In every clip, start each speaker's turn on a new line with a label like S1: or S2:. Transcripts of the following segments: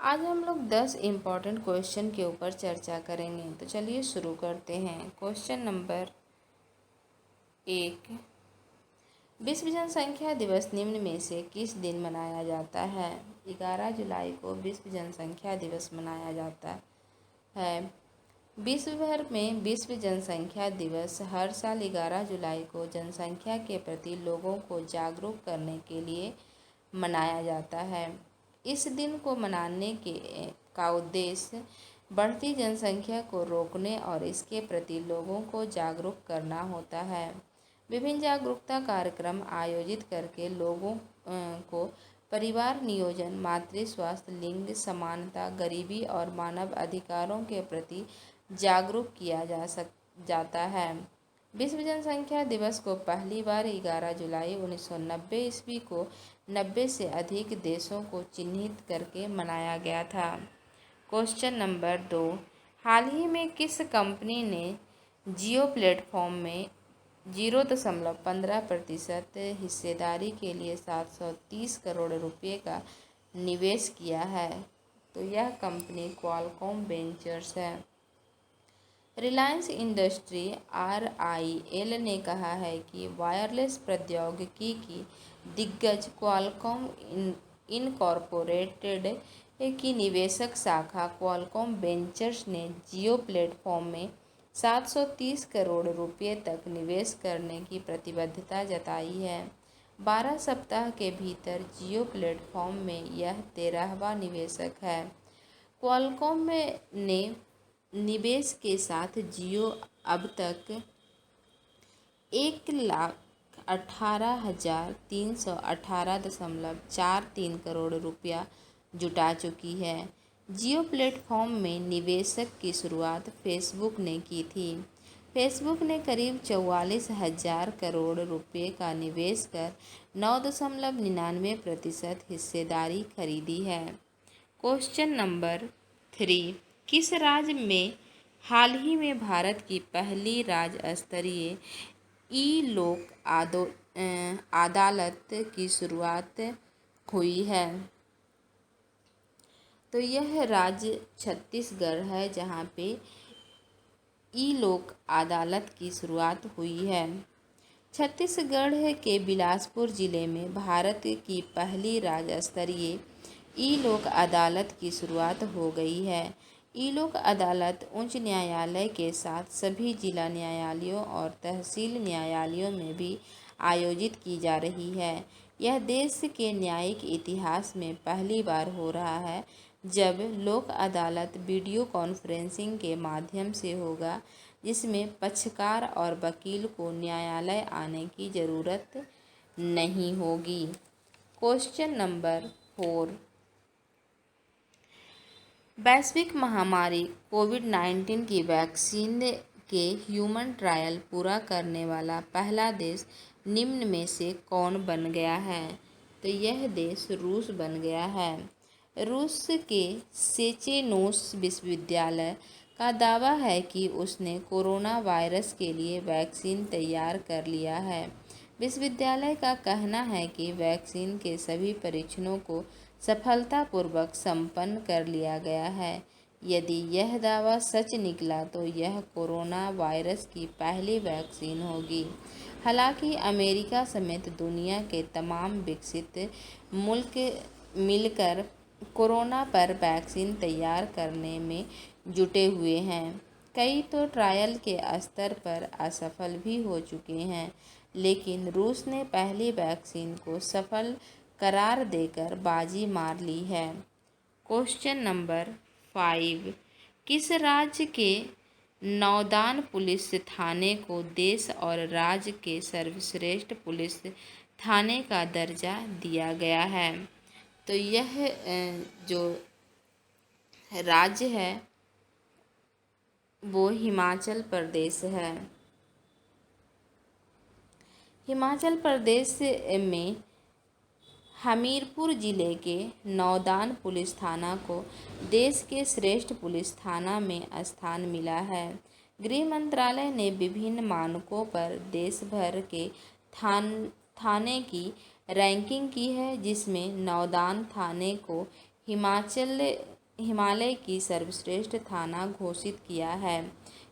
S1: आज हम लोग 10 इम्पॉर्टेंट क्वेश्चन के ऊपर चर्चा करेंगे। तो चलिए शुरू करते हैं। क्वेश्चन नंबर 1, विश्व जनसंख्या दिवस निम्न में से किस दिन मनाया जाता है? 11 जुलाई को विश्व जनसंख्या दिवस मनाया जाता है। विश्व भर में विश्व जनसंख्या दिवस हर साल 11 जुलाई को जनसंख्या के प्रति लोगों को जागरूक करने के लिए मनाया जाता है। इस दिन को मनाने का उद्देश्य बढ़ती जनसंख्या को रोकने और इसके प्रति लोगों को जागरूक करना होता है। विभिन्न जागरूकता कार्यक्रम आयोजित करके लोगों को परिवार नियोजन, मातृ स्वास्थ्य, लिंग समानता, गरीबी और मानव अधिकारों के प्रति जागरूक किया जाता है। विश्व जनसंख्या दिवस को पहली बार 11 जुलाई 1990 ईस्वी को 90 से अधिक देशों को चिन्हित करके मनाया गया था। क्वेश्चन नंबर 2, हाल ही में किस कंपनी ने जियो प्लेटफॉर्म में 0.15% हिस्सेदारी के लिए 730 करोड़ रुपए का निवेश किया है? तो यह कंपनी क्वालकॉम वेंचर्स है। रिलायंस इंडस्ट्री RIL ने कहा है कि वायरलेस प्रौद्योगिकी की दिग्गज क्वालकॉम इनकॉर्पोरेटेड की निवेशक शाखा क्वालकॉम वेंचर्स ने जियो प्लेटफॉर्म में 730 करोड़ रुपये तक निवेश करने की प्रतिबद्धता जताई है। 12 सप्ताह के भीतर जियो प्लेटफॉर्म में यह 13वां निवेशक है। क्वालकॉम ने निवेश के साथ जियो अब तक 1,18,318.43 करोड़ रुपया जुटा चुकी है। जियो प्लेटफॉर्म में निवेशक की शुरुआत फेसबुक ने की थी। फेसबुक ने करीब 44,000 करोड़ रुपये का निवेश कर 9.99% हिस्सेदारी खरीदी है। क्वेश्चन नंबर 3, किस राज्य में हाल ही में भारत की पहली राज्य स्तरीय ई-लोक अदालत की शुरुआत हुई है? तो यह राज्य छत्तीसगढ़ है, जहाँ पे ई-लोक अदालत की शुरुआत हुई है। छत्तीसगढ़ के बिलासपुर जिले में भारत की पहली राज्य स्तरीय ई-लोक अदालत की शुरुआत हो गई है। ई-लोक अदालत उच्च न्यायालय के साथ सभी जिला न्यायालयों और तहसील न्यायालयों में भी आयोजित की जा रही है। यह देश के न्यायिक इतिहास में पहली बार हो रहा है जब लोक अदालत वीडियो कॉन्फ्रेंसिंग के माध्यम से होगा, जिसमें पक्षकार और वकील को न्यायालय आने की ज़रूरत नहीं होगी। क्वेश्चन नंबर 4, वैश्विक महामारी कोविड-19 की वैक्सीन के ह्यूमन ट्रायल पूरा करने वाला पहला देश निम्न में से कौन बन गया है? तो यह देश रूस बन गया है। रूस के सेचेनोस विश्वविद्यालय का दावा है कि उसने कोरोना वायरस के लिए वैक्सीन तैयार कर लिया है। विश्वविद्यालय का कहना है कि वैक्सीन के सभी परीक्षणों को सफलतापूर्वक संपन्न कर लिया गया है। यदि यह दावा सच निकला तो यह कोरोना वायरस की पहली वैक्सीन होगी। हालांकि अमेरिका समेत दुनिया के तमाम विकसित मुल्क मिलकर कोरोना पर वैक्सीन तैयार करने में जुटे हुए हैं। कई तो ट्रायल के स्तर पर असफल भी हो चुके हैं, लेकिन रूस ने पहली वैक्सीन को सफल करार देकर बाजी मार ली है। क्वेश्चन नंबर 5, किस राज्य के नौदान पुलिस थाने को देश और राज्य के सर्वश्रेष्ठ पुलिस थाने का दर्जा दिया गया है? तो यह जो राज्य है वो हिमाचल प्रदेश है। हिमाचल प्रदेश में हमीरपुर जिले के नौदान पुलिस थाना को देश के श्रेष्ठ पुलिस थाना में स्थान मिला है। गृह मंत्रालय ने विभिन्न मानकों पर देश भर के थाने की रैंकिंग की है, जिसमें नौदान थाने को हिमाचल हिमालय की सर्वश्रेष्ठ थाना घोषित किया है।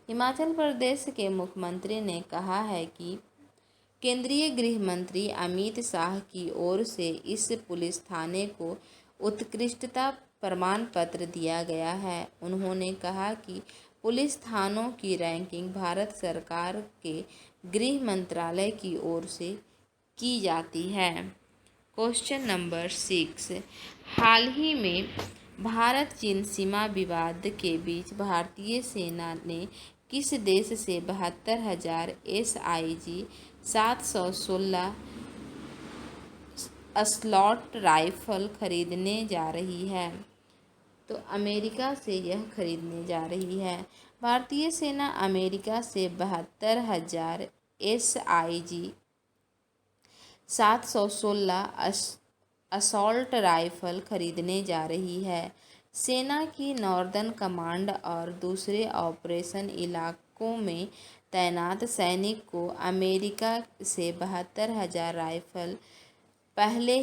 S1: हिमाचल प्रदेश के मुख्यमंत्री ने कहा है कि केंद्रीय गृह मंत्री अमित शाह की ओर से इस पुलिस थाने को उत्कृष्टता प्रमाण पत्र दिया गया है। उन्होंने कहा कि पुलिस थानों की रैंकिंग भारत सरकार के गृह मंत्रालय की ओर से की जाती है। क्वेश्चन नंबर 6, हाल ही में भारत चीन सीमा विवाद के बीच भारतीय सेना ने किस देश से 72,000 SIG 716 असलॉट राइफल खरीदने जा रही है? तो अमेरिका से यह खरीदने जा रही है। भारतीय सेना अमेरिका से 72,000 SIG 716 असॉल्ट राइफल खरीदने जा रही है। सेना की नॉर्दर्न कमांड और दूसरे ऑपरेशन इलाकों में तैनात सैनिक को अमेरिका से 72,000 राइफल पहले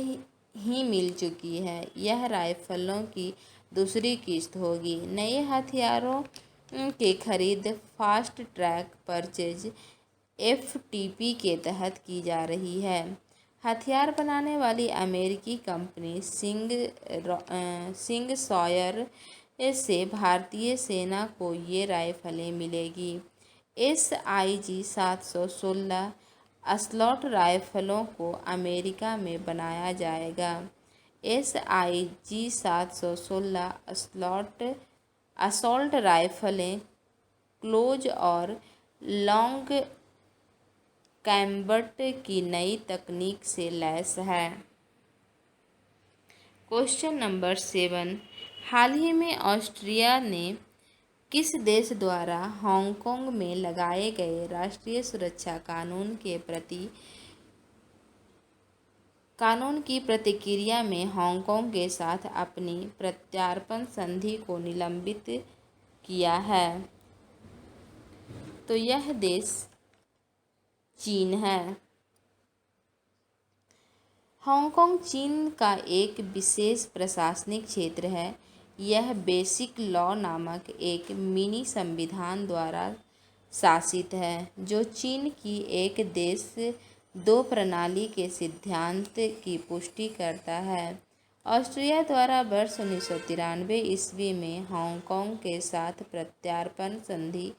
S1: ही मिल चुकी है। यह राइफलों की दूसरी किस्त होगी। नए हथियारों की खरीद फास्ट ट्रैक परचेज FTP के तहत की जा रही है। हथियार बनाने वाली अमेरिकी कंपनी सिंग सॉयर से भारतीय सेना को ये राइफलें मिलेगी। SIG 716 असलॉट राइफलों को अमेरिका में बनाया जाएगा। SIG 716 असॉल्ट राइफलें क्लोज और लॉन्ग कैम्बर्ट की नई तकनीक से लैस है। क्वेश्चन नंबर 7, हाल ही में ऑस्ट्रिया ने किस देश द्वारा हांगकांग में लगाए गए राष्ट्रीय सुरक्षा कानून की प्रतिक्रिया में हांगकांग के साथ अपनी प्रत्यार्पण संधि को निलंबित किया है? तो यह देश चीन है। हांगकांग चीन का एक विशेष प्रशासनिक क्षेत्र है। यह बेसिक लॉ नामक एक मिनी संविधान द्वारा शासित है, जो चीन की एक देश दो प्रणाली के सिद्धांत की पुष्टि करता है। ऑस्ट्रिया द्वारा वर्ष 1993 ईस्वी में हांगकांग के साथ प्रत्यार्पण संधि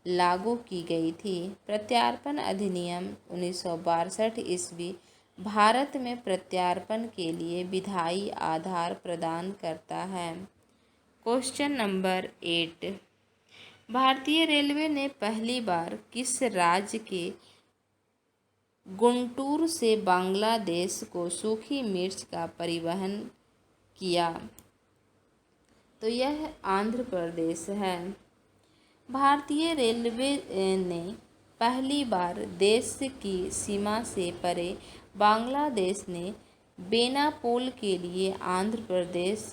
S1: लागू की गई थी। प्रत्यार्पण अधिनियम 1962 ईस्वी भारत में प्रत्यार्पण के लिए विधायी आधार प्रदान करता है। क्वेश्चन नंबर 8, भारतीय रेलवे ने पहली बार किस राज्य के गुंटूर से बांग्लादेश को सूखी मिर्च का परिवहन किया? तो यह आंध्र प्रदेश है। भारतीय रेलवे ने पहली बार देश की सीमा से परे बांग्लादेश ने बेनापोल के लिए आंध्र प्रदेश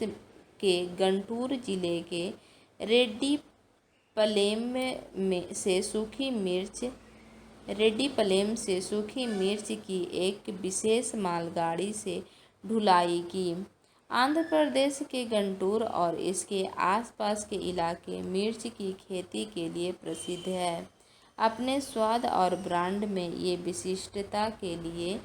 S1: के गंटूर जिले के रेड्डीपलेम से सूखी मिर्च की एक विशेष मालगाड़ी से ढुलाई की। आंध्र प्रदेश के गंटूर और इसके आसपास के इलाके मिर्च की खेती के लिए प्रसिद्ध है। अपने स्वाद और ब्रांड में ये विशिष्टता के लिए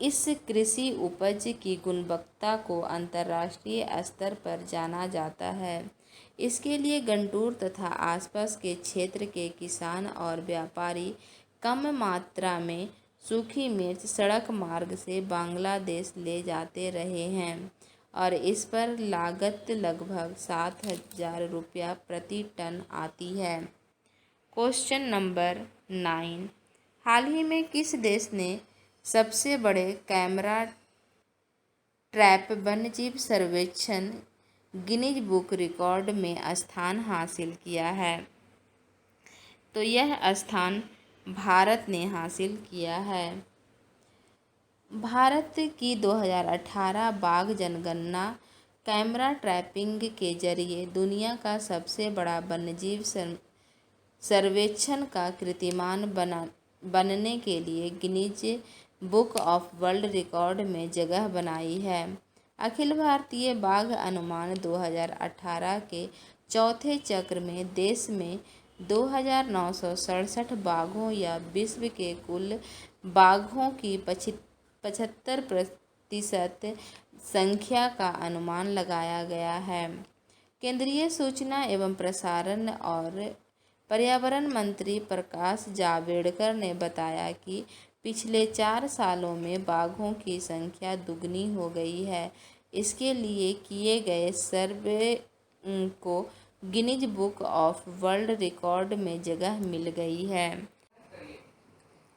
S1: इस कृषि उपज की गुणवत्ता को अंतर्राष्ट्रीय स्तर पर जाना जाता है। इसके लिए गंटूर तथा आसपास के क्षेत्र के किसान और व्यापारी कम मात्रा में सूखी मिर्च सड़क मार्ग से बांग्लादेश ले जाते रहे हैं और इस पर लागत लगभग 7,000 रुपया प्रति टन आती है। क्वेश्चन नंबर 9, हाल ही में किस देश ने सबसे बड़े कैमरा ट्रैप वन्यजीव सर्वेक्षण गिनीज बुक रिकॉर्ड में स्थान हासिल किया है? तो यह स्थान भारत ने हासिल किया है। भारत की 2018 बाघ जनगणना कैमरा ट्रैपिंग के जरिए दुनिया का सबसे बड़ा वन्यजीव सर्वेक्षण का कीर्तिमान बनने के लिए Guinness book of world record में जगह बनाई है। अखिल भारतीय बाघ अनुमान 2018 के चौथे चक्र में देश में 2,967 बाघों या विश्व के कुल बाघों की 75% संख्या का अनुमान लगाया गया है। केंद्रीय सूचना एवं प्रसारण और पर्यावरण मंत्री प्रकाश जावड़ेकर ने बताया कि पिछले 4 सालों में बाघों की संख्या दुगनी हो गई है। इसके लिए किए गए सर्वे को Guinness book of world record में जगह मिल गई है।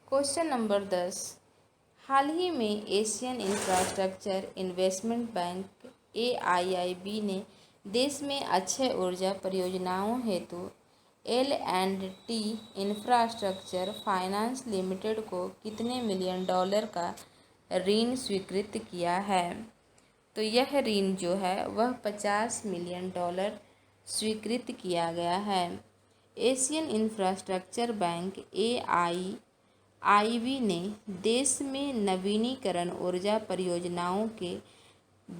S1: Question number 10। हाल ही में Asian infrastructure investment bank AIIB ने देश में अक्षय ऊर्जा परियोजनाओं हेतु L&T इंफ्रास्ट्रक्चर फाइनेंस लिमिटेड को कितने मिलियन डॉलर का ऋण स्वीकृत किया है? तो यह ऋण जो है वह 50 मिलियन डॉलर स्वीकृत किया गया है। एशियन इंफ्रास्ट्रक्चर बैंक AIIB ने देश में नवीनीकरण ऊर्जा परियोजनाओं के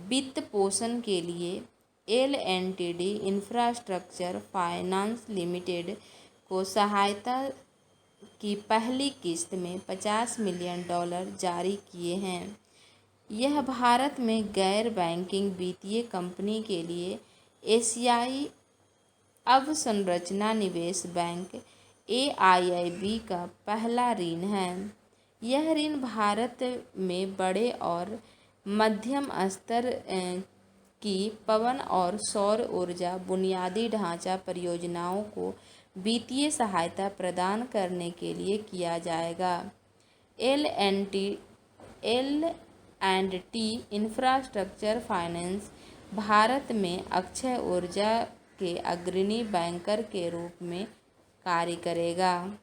S1: वित्त पोषण के लिए L&T इंफ्रास्ट्रक्चर फाइनेंस लिमिटेड को सहायता की पहली किस्त में 50 मिलियन डॉलर जारी किए हैं। यह भारत में गैर बैंकिंग वित्तीय कंपनी के लिए एशियाई अवसंरचना निवेश बैंक AIIB का पहला ऋण है। यह ऋण भारत में बड़े और मध्यम स्तर की पवन और सौर ऊर्जा बुनियादी ढांचा परियोजनाओं को वित्तीय सहायता प्रदान करने के लिए किया जाएगा। L&T इंफ्रास्ट्रक्चर फाइनेंस भारत में अक्षय ऊर्जा के अग्रणी बैंकर के रूप में कार्य करेगा।